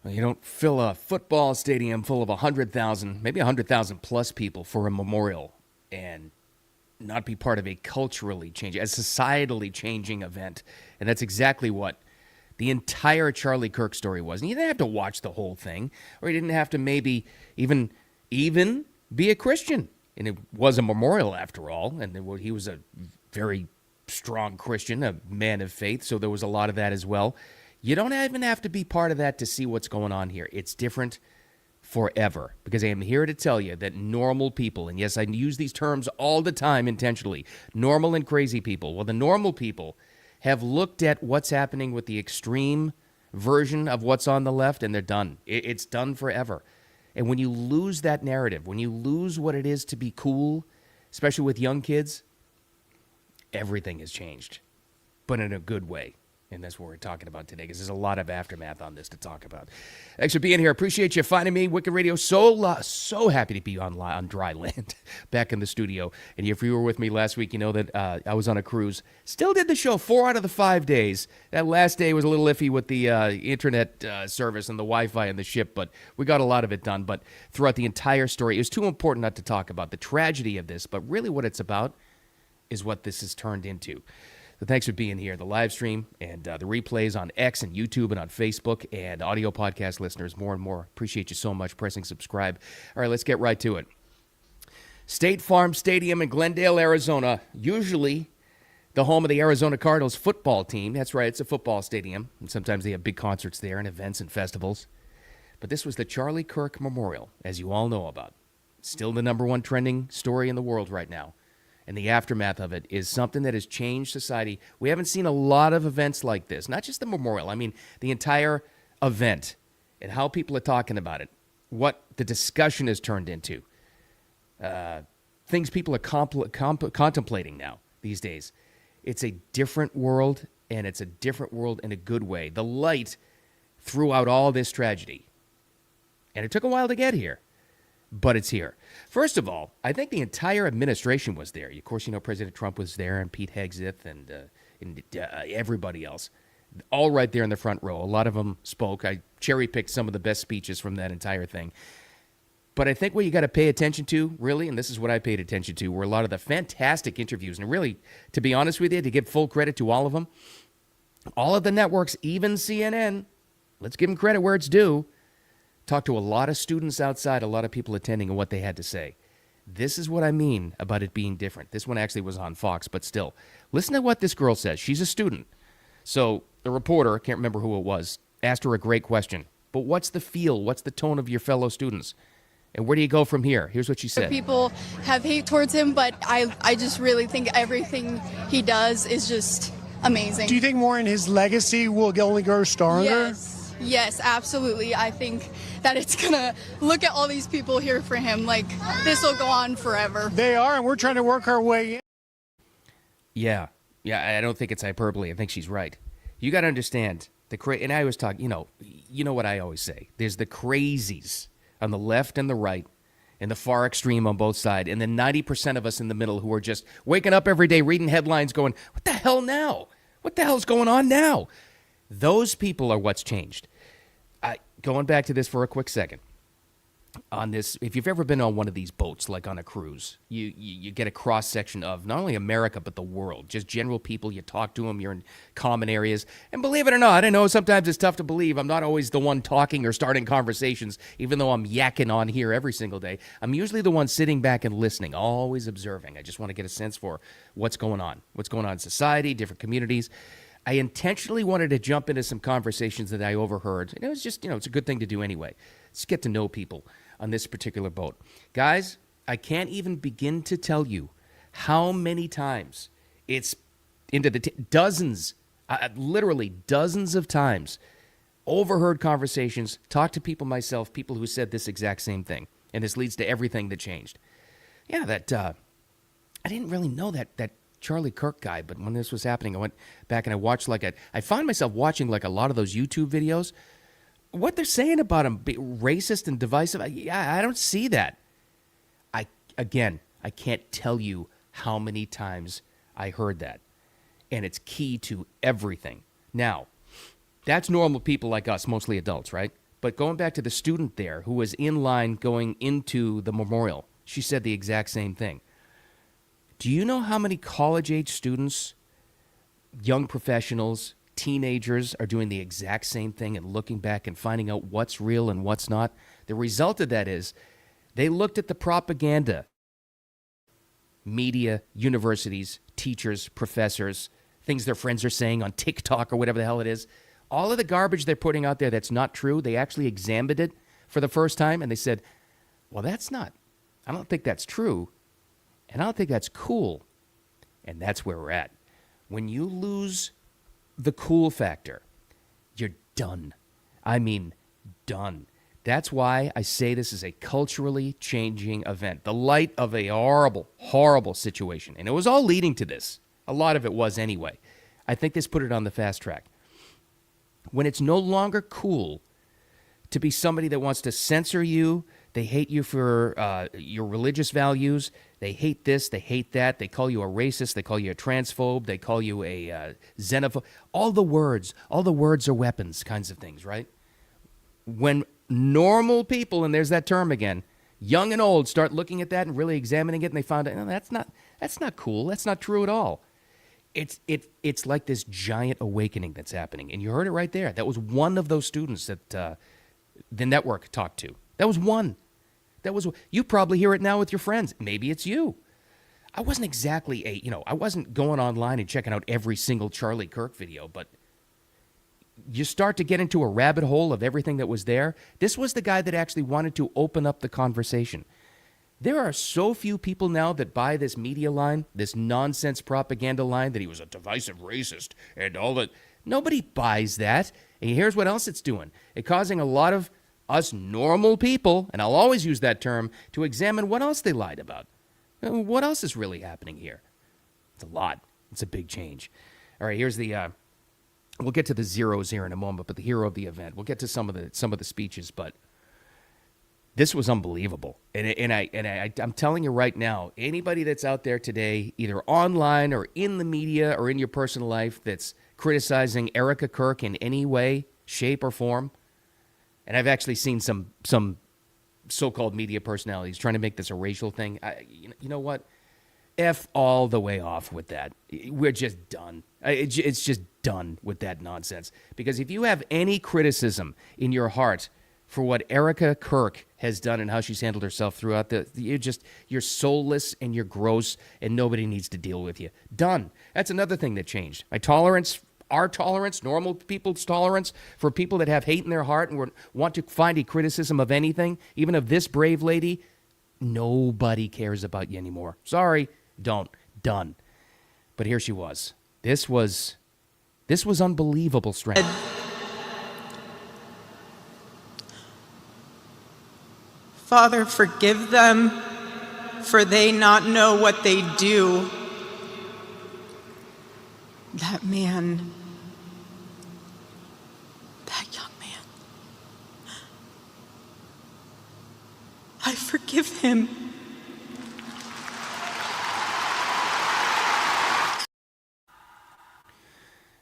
Well, you don't fill a football stadium full of 100,000, maybe 100,000 plus people for a memorial and not be part of a culturally changing, a societally changing event. And that's exactly what the entire Charlie Kirk story was. And you didn't have to watch the whole thing, or you didn't have to maybe even be a Christian. And it was a memorial after all. And he was a very strong Christian, a man of faith. So there was a lot of that as well. You don't even have to be part of that to see what's going on here. It's different forever, because I am here to tell you that normal people, and yes, I use these terms all the time intentionally, normal and crazy people. Well, the normal people have looked at what's happening with the extreme version of what's on the left, and they're done. It's done forever. And when you lose that narrative, when you lose what it is to be cool, especially with young kids, everything has changed, but in a good way. And that's what we're talking about today, because there's a lot of aftermath on this to talk about. Thanks for being here. Appreciate you finding me. Wicked Radio, so happy to be on dry land, back in the studio. And if you were with me last week, you know that I was on a cruise. Still did the show 4 out of the 5 days. That last day was a little iffy with the internet service and the Wi-Fi in the ship, but we got a lot of it done. But throughout the entire story, it was too important not to talk about the tragedy of this, but really what it's about is what this has turned into. So thanks for being here. The live stream and the replays on X and YouTube and on Facebook, and audio podcast listeners more and more. Appreciate you so much pressing subscribe. All right, let's get right to it. State Farm Stadium in Glendale, Arizona, usually the home of the Arizona Cardinals football team. That's right, it's a football stadium, and sometimes they have big concerts there and events and festivals. But this was the Charlie Kirk Memorial, as you all know about. Still the #1 trending story in the world right now. And the aftermath of it is something that has changed society. We haven't seen a lot of events like this, not just the memorial. I mean, the entire event and how people are talking about it, what the discussion has turned into, things people are contemplating now these days. It's a different world, and it's a different world in a good way. The light throughout all this tragedy. And it took a while to get here, but it's here. First of all, I think the entire administration was there. Of course, you know, President Trump was there, and Pete Hegseth, and everybody else, all right there in the front row. A lot of them spoke. I cherry-picked some of the best speeches from that entire thing. But I think what you got to pay attention to, really, and this is what I paid attention to, were a lot of the fantastic interviews. And really, to be honest with you, to give full credit to all of them, all of the networks, even CNN, let's give them credit where it's due, talked to a lot of students outside, a lot of people attending, and what they had to say. This is what I mean about it being different. This one actually was on Fox, but still. Listen to what this girl says. She's a student. So the reporter, I can't remember who it was, asked her a great question. But what's the feel? What's the tone of your fellow students? And where do you go from here? Here's what she said. People have hate towards him, but I just really think everything he does is just amazing. Do you think more in his legacy will only grow stronger? Yes, absolutely. I think that it's going to look at all these people here for him. Like, this will go on forever. They are, and we're trying to work our way in. Yeah, I don't think it's hyperbole. I think she's right. You got to understand, and I always talk, you know what I always say. There's the crazies on the left and the right, and the far extreme on both sides, and then 90% of us in the middle who are just waking up every day reading headlines going, what the hell now? What the hell's going on now? Those people are what's changed. Going back to this for a quick second. On this, if you've ever been on one of these boats, like on a cruise, you get a cross-section of not only America, but the world. Just general people, you talk to them, you're in common areas. And believe it or not, I know sometimes it's tough to believe. I'm not always the one talking or starting conversations, even though I'm yakking on here every single day. I'm usually the one sitting back and listening, always observing. I just want to get a sense for what's going on in society, different communities. I intentionally wanted to jump into some conversations that I overheard. And it was just, it's a good thing to do anyway. Let's get to know people on this particular boat. Guys, I can't even begin to tell you how many times it's into the dozens, literally dozens of times, overheard conversations, talked to people myself, people who said this exact same thing. And this leads to everything that changed. Yeah, I didn't really know that Charlie Kirk guy, but when this was happening, I went back and I watched I find myself watching like a lot of those YouTube videos. What they're saying about him, racist and divisive, I don't see that. I can't tell you how many times I heard that. And it's key to everything. Now, that's normal people like us, mostly adults, right? But going back to the student there who was in line going into the memorial, she said the exact same thing. Do you know how many college-age students, young professionals, teenagers are doing the exact same thing and looking back and finding out what's real and what's not? The result of that is they looked at the propaganda, media, universities, teachers, professors, things their friends are saying on TikTok or whatever the hell it is. All of the garbage they're putting out there that's not true, they actually examined it for the first time and they said, well, I don't think that's true, and I don't think that's cool. And that's where we're at. When you lose the cool factor, you're done. I mean, done. That's why I say this is a culturally changing event. The light of a horrible, horrible situation. And it was all leading to this. A lot of it was anyway. I think this put it on the fast track. When it's no longer cool to be somebody that wants to censor you, they hate you for your religious values, they hate this, they hate that, they call you a racist, they call you a transphobe, they call you a xenophobe, all the words are weapons kinds of things, right? When normal people, and there's that term again, young and old, start looking at that and really examining it, and they find out, no, that's not cool, that's not true at all. It's like this giant awakening that's happening. And you heard it right there. That was one of those students that the network talked to. That was one. You probably hear it now with your friends. Maybe it's you. I wasn't exactly I wasn't going online and checking out every single Charlie Kirk video, but you start to get into a rabbit hole of everything that was there. This was the guy that actually wanted to open up the conversation. There are so few people now that buy this media line, this nonsense propaganda line that he was a divisive racist and all that. Nobody buys that. And here's what else it's doing. It's causing a lot of us normal people, and I'll always use that term, to examine what else they lied about. What else is really happening here? It's a lot. It's a big change. All right, here's the, we'll get to the zeros here in a moment, but the hero of the event. We'll get to some of the speeches, but this was unbelievable. And I'm telling you right now, anybody that's out there today, either online or in the media or in your personal life, that's criticizing Erica Kirk in any way, shape, or form, and I've actually seen some so-called media personalities trying to make this a racial thing. You know what? F all the way off with that. We're just done. It's just done with that nonsense. Because if you have any criticism in your heart for what Erica Kirk has done and how she's handled herself throughout you're soulless and you're gross and nobody needs to deal with you. Done. That's another thing that changed. Our tolerance, normal people's tolerance for people that have hate in their heart and want to find a criticism of anything, even of this brave lady, nobody cares about you anymore. Sorry, don't. Done. But here she was. This was unbelievable strength. Father, forgive them, for they not know what they do. That man, that young man, I forgive him.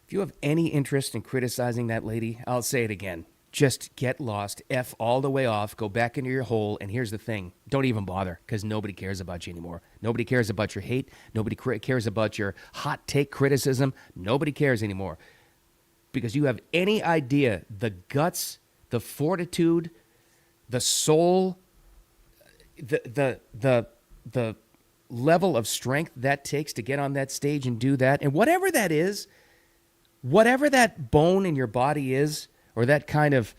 If you have any interest in criticizing that lady, I'll say it again. Just get lost, F all the way off, go back into your hole, and here's the thing. Don't even bother, because nobody cares about you anymore. Nobody cares about your hate. Nobody cares about your hot take criticism. Nobody cares anymore. Because you have any idea the guts, the fortitude, the soul, the level of strength that takes to get on that stage and do that. And whatever that is, whatever that bone in your body is, or that kind of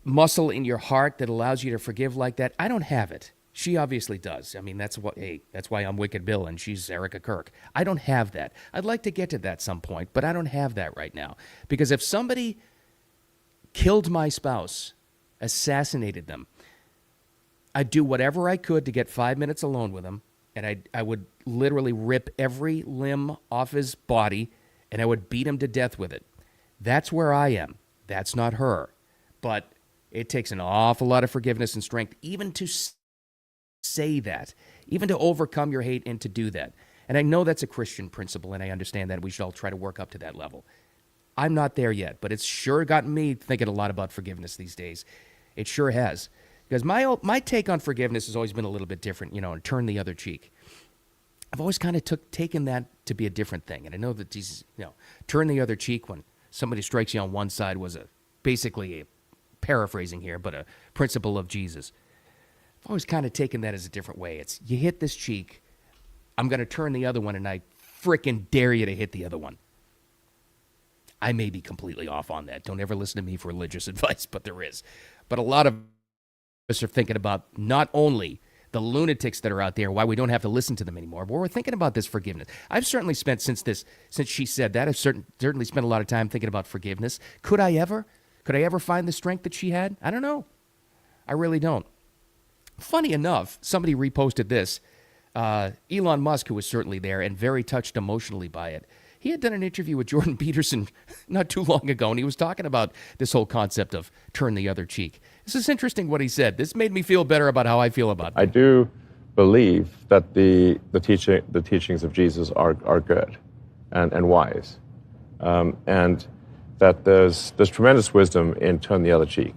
muscle in your heart that allows you to forgive like that, I don't have it. She obviously does. I mean, that's why I'm Wicked Bill and she's Erica Kirk. I don't have that. I'd like to get to that some point, but I don't have that right now. Because if somebody killed my spouse, assassinated them, I'd do whatever I could to get 5 minutes alone with him, and I would literally rip every limb off his body, and I would beat him to death with it. That's where I am. That's not her. But it takes an awful lot of forgiveness and strength even to say that, even to overcome your hate and to do that. And I know that's a Christian principle, and I understand that. We should all try to work up to that level. I'm not there yet, but it's sure gotten me thinking a lot about forgiveness these days. It sure has. Because my take on forgiveness has always been a little bit different, and turn the other cheek. I've always kind of taken that to be a different thing. And I know that Jesus, turn the other cheek when somebody strikes you on one side was basically a paraphrasing here, but a principle of Jesus. I've always kind of taken that as a different way. It's you hit this cheek, I'm going to turn the other one, and I frickin' dare you to hit the other one. I may be completely off on that. Don't ever listen to me for religious advice, but there is. But a lot of us are thinking about not only the lunatics that are out there, why we don't have to listen to them anymore, but we're thinking about this forgiveness. I've certainly spent, since she said that, I've certainly spent a lot of time thinking about forgiveness. Could I ever find the strength that she had? I don't know. I really don't. Funny enough, somebody reposted this. Elon Musk, who was certainly there and very touched emotionally by it, he had done an interview with Jordan Peterson not too long ago, and he was talking about this whole concept of turn the other cheek. This is interesting what he said. This made me feel better about how I feel about it. I do believe that the teachings of Jesus are good and wise, and that there's tremendous wisdom in turn the other cheek.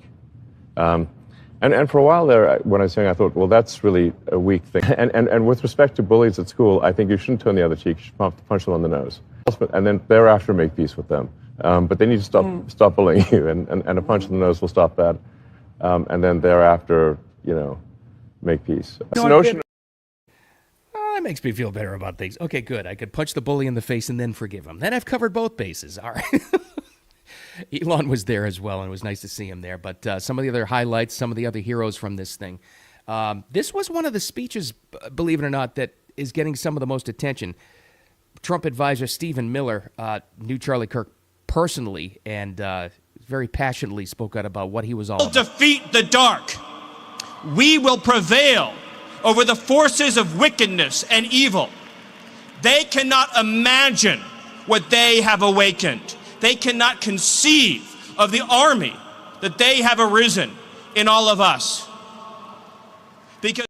And for a while there, when I was saying, I thought, well, that's really a weak thing. And with respect to bullies at school, I think you shouldn't turn the other cheek. You should punch them on the nose. And then thereafter make peace with them. But they need to stop bullying you, and a punch in the nose will stop that. And then thereafter, make peace. That makes me feel better about things. Okay, good. I could punch the bully in the face and then forgive him. Then I've covered both bases. All right. Elon was there as well, and it was nice to see him there. But some of the other highlights, some of the other heroes from this thing. This was one of the speeches, believe it or not, that is getting some of the most attention. Trump advisor Stephen Miller knew Charlie Kirk personally and very passionately spoke out about what he was all about. Defeat the dark. We will prevail over the forces of wickedness and evil. They cannot imagine what they have awakened. They cannot conceive of the army that they have arisen in all of us. Because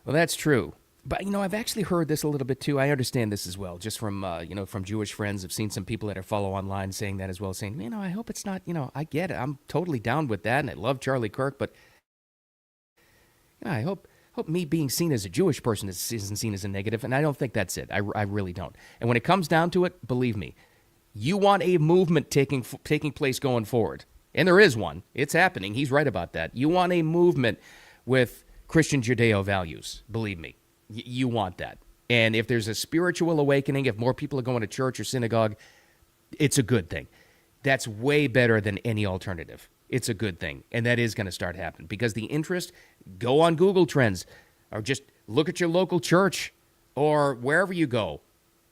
well, that's true. But, I've actually heard this a little bit, too. I understand this as well, just from, from Jewish friends. I've seen some people that I follow online saying that as well, saying, I hope it's not, I get it. I'm totally down with that, and I love Charlie Kirk, but I hope me being seen as a Jewish person isn't seen as a negative, and I don't think that's it. I really don't. And when it comes down to it, believe me, you want a movement taking place going forward, and there is one. It's happening. He's right about that. You want a movement with Christian Judeo values, believe me. You want that. And if there's a spiritual awakening, if more people are going to church or synagogue, it's a good thing. That's way better than any alternative. It's a good thing. And that is going to start happening because the interest, go on Google Trends or just look at your local church or wherever you go.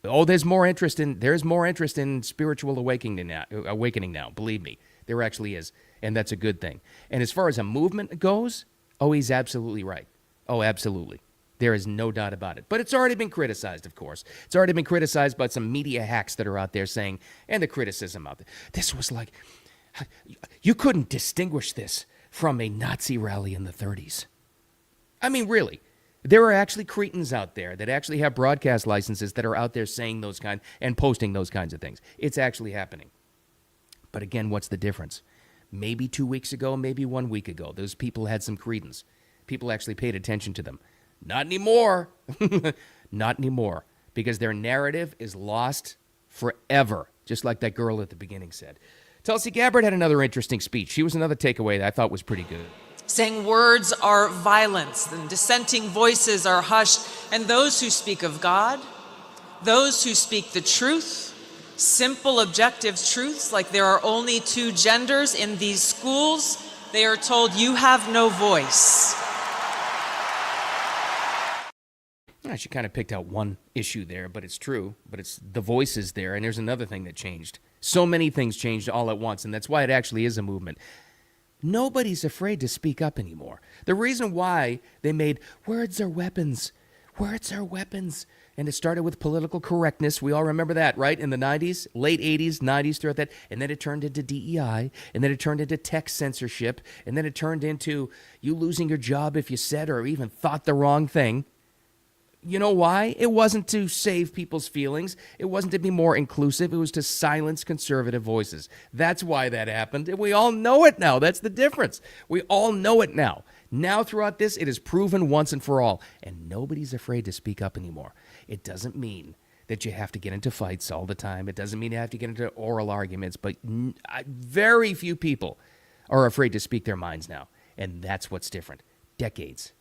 Oh, there's more interest in spiritual awakening now. Believe me, there actually is. And that's a good thing. And as far as a movement goes, oh, he's absolutely right. Oh, absolutely. There is no doubt about it. But it's already been criticized, of course. It's already been criticized by some media hacks that are out there saying, and the criticism out there, this was like, you couldn't distinguish this from a Nazi rally in the 30s. I mean, really. There are actually cretins out there that actually have broadcast licenses that are out there saying those kind and posting those kinds of things. It's actually happening. But again, what's the difference? Maybe 2 weeks ago, maybe 1 week ago, those people had some credence. People actually paid attention to them. Not anymore. Not anymore. Because their narrative is lost forever, just like that girl at the beginning said. Tulsi Gabbard had another interesting speech. She was another takeaway that I thought was pretty good. Saying words are violence, and dissenting voices are hushed, and those who speak of God, those who speak the truth, simple objective truths like there are only two genders in these schools, they are told you have no voice. She kind of picked out one issue there, but it's true. But it's the voices there, and there's another thing that changed. So many things changed all at once, and that's why it actually is a movement. Nobody's afraid to speak up anymore. The reason why they made words are weapons, and it started with political correctness. We all remember that, right? In the 90s, late 80s, 90s, throughout that. And then it turned into DEI, and then it turned into tech censorship, and then it turned into you losing your job if you said or even thought the wrong thing. You know why? It wasn't to save people's feelings. It wasn't to be more inclusive. It was to silence conservative voices. That's why that happened. And we all know it now. That's the difference. We all know it now. Now, throughout this, it is proven once and for all. And nobody's afraid to speak up anymore. It doesn't mean that you have to get into fights all the time. It doesn't mean you have to get into oral arguments. But very few people are afraid to speak their minds now. And that's what's different. Decades.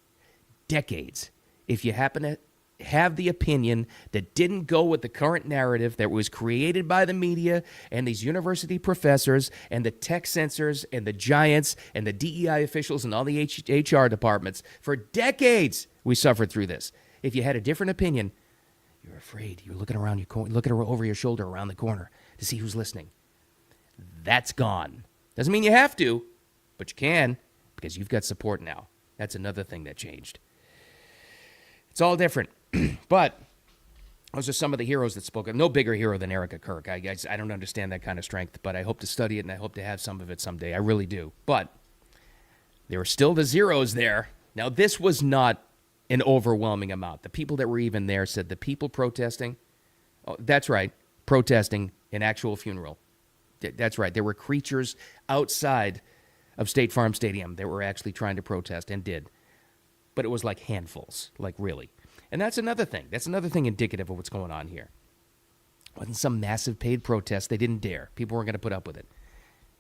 If you happen to have the opinion that didn't go with the current narrative that was created by the media and these university professors and the tech censors and the giants and the DEI officials and all the HR departments, for decades we suffered through this. If you had a different opinion, you're afraid. You're looking around looking over your shoulder around the corner to see who's listening. That's gone. Doesn't mean you have to, but you can, because you've got support now. That's another thing that changed. It's all different. But those are some of the heroes that spoke. No bigger hero than Erica Kirk. I don't understand that kind of strength, but I hope to study it, and I hope to have some of it someday. I really do. But there were still the zeros there. Now, this was not an overwhelming amount. The people that were even there said the people protesting, oh, that's right, protesting an actual funeral. That's right. There were creatures outside of State Farm Stadium that were actually trying to protest and did. But it was like handfuls, like really. And that's another thing. That's another thing indicative of what's going on here. It wasn't some massive paid protest. They didn't dare. People weren't going to put up with it.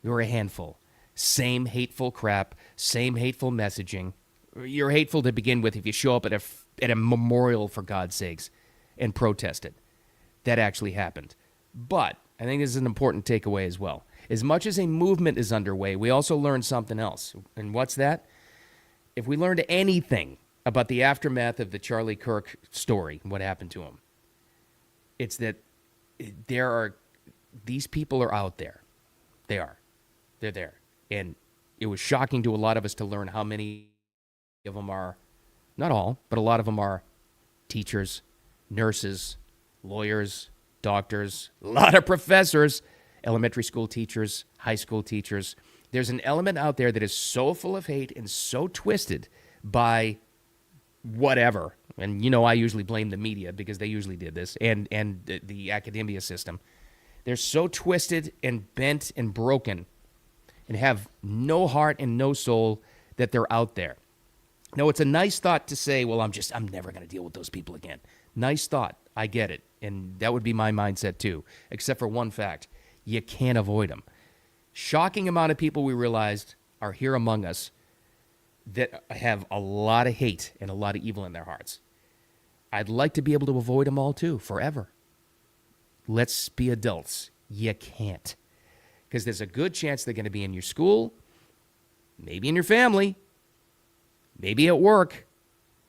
They were a handful. Same hateful crap, same hateful messaging. You're hateful to begin with if you show up at a memorial, for God's sakes, and protest it. That actually happened. But I think this is an important takeaway as well. As much as a movement is underway, we also learned something else. And what's that? If we learned anything about the aftermath of the Charlie Kirk story, what happened to him, it's that these people are out there. They are. They're there. And it was shocking to a lot of us to learn how many of them are, not all, but a lot of them are teachers, nurses, lawyers, doctors, a lot of professors, elementary school teachers, high school teachers. There's an element out there that is so full of hate and so twisted by whatever. And, you know, I usually blame the media because they usually did this, and the academia system. They're so twisted and bent and broken and have no heart and no soul that they're out there. Now, it's a nice thought to say, well, I'm never going to deal with those people again. Nice thought. I get it. And that would be my mindset too, except for one fact. You can't avoid them. Shocking amount of people we realized are here among us that have a lot of hate and a lot of evil in their hearts. I'd like to be able to avoid them all too, forever. Let's be adults. You can't. Because there's a good chance they're going to be in your school, maybe in your family, maybe at work.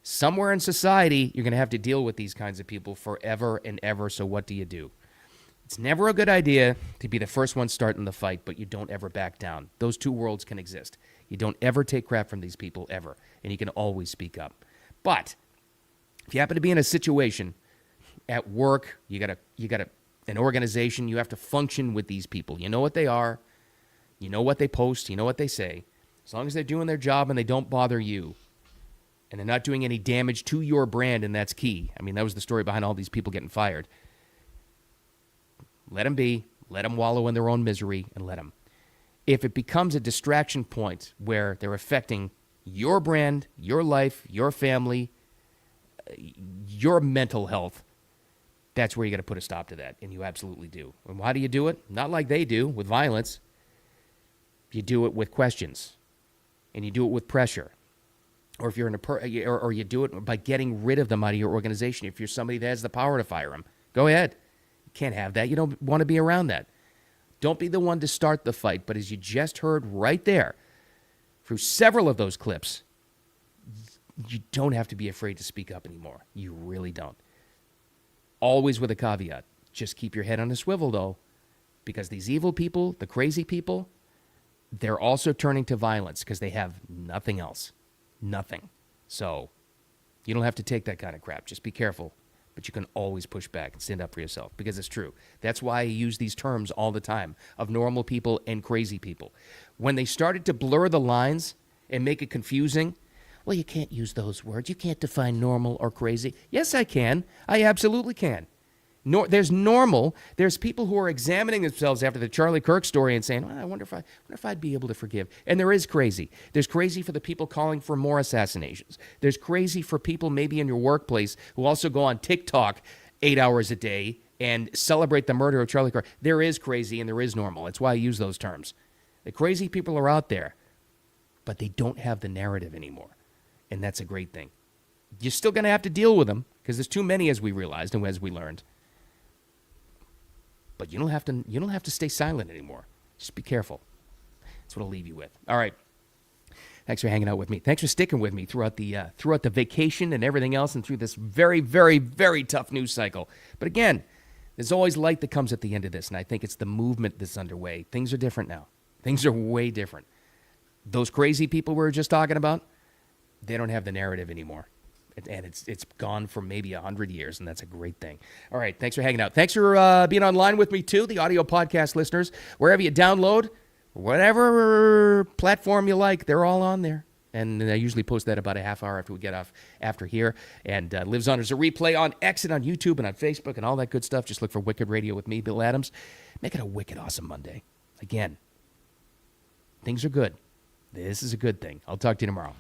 Somewhere in society, you're going to have to deal with these kinds of people forever and ever, so what do? It's never a good idea to be the first one starting the fight, but you don't ever back down. Those two worlds can exist. You don't ever take crap from these people, ever, and you can always speak up. But if you happen to be in a situation at work, you got an organization, you have to function with these people. You know what they are, you know what they post, you know what they say. As long as they're doing their job and they don't bother you, and they're not doing any damage to your brand, and that's key. I mean, that was the story behind all these people getting fired. Let them be. Let them wallow in their own misery, and let them. If it becomes a distraction point where they're affecting your brand, your life, your family, your mental health, that's where you got to put a stop to that, and you absolutely do. And how do you do it? Not like they do, with violence. You do it with questions, and you do it with pressure. Or if you're or you do it by getting rid of them out of your organization. If you're somebody that has the power to fire them, go ahead. You can't have that. You don't want to be around that. Don't be the one to start the fight. But as you just heard right there, through several of those clips, you don't have to be afraid to speak up anymore. You really don't. Always with a caveat. Just keep your head on a swivel, though, because these evil people, the crazy people, they're also turning to violence because they have nothing else. Nothing. So you don't have to take that kind of crap. Just be careful. But you can always push back and stand up for yourself because it's true. That's why I use these terms all the time of normal people and crazy people. When they started to blur the lines and make it confusing, Well, you can't use those words. You can't define normal or crazy. Yes, I can. I absolutely can. There's normal. There's people who are examining themselves after the Charlie Kirk story and saying, well, I wonder if I'd be able to forgive. And there is crazy. There's crazy for the people calling for more assassinations. There's crazy for people maybe in your workplace who also go on TikTok 8 hours a day and celebrate the murder of Charlie Kirk. There is crazy and there is normal. That's why I use those terms. The crazy people are out there, but they don't have the narrative anymore. And that's a great thing. You're still going to have to deal with them because there's too many, as we realized and as we learned. But you don't have to stay silent anymore. Just be careful. That's what I'll leave you with. All right. Thanks for hanging out with me. Thanks for sticking with me throughout the vacation and everything else and through this very, very, very tough news cycle. But again, there's always light that comes at the end of this, and I think it's the movement that's underway. Things are different now. Things are way different. Those crazy people we were just talking about, they don't have the narrative anymore. And it's gone for maybe 100 years, and that's a great thing. All right, thanks for hanging out. Thanks for being online with me, too, the audio podcast listeners. Wherever you download, whatever platform you like, they're all on there. And I usually post that about a half hour after we get off after here. And lives on as a replay on X and on YouTube and on Facebook and all that good stuff. Just look for Wicked Radio with me, Bill Adams. Make it a wicked awesome Monday. Again, things are good. This is a good thing. I'll talk to you tomorrow.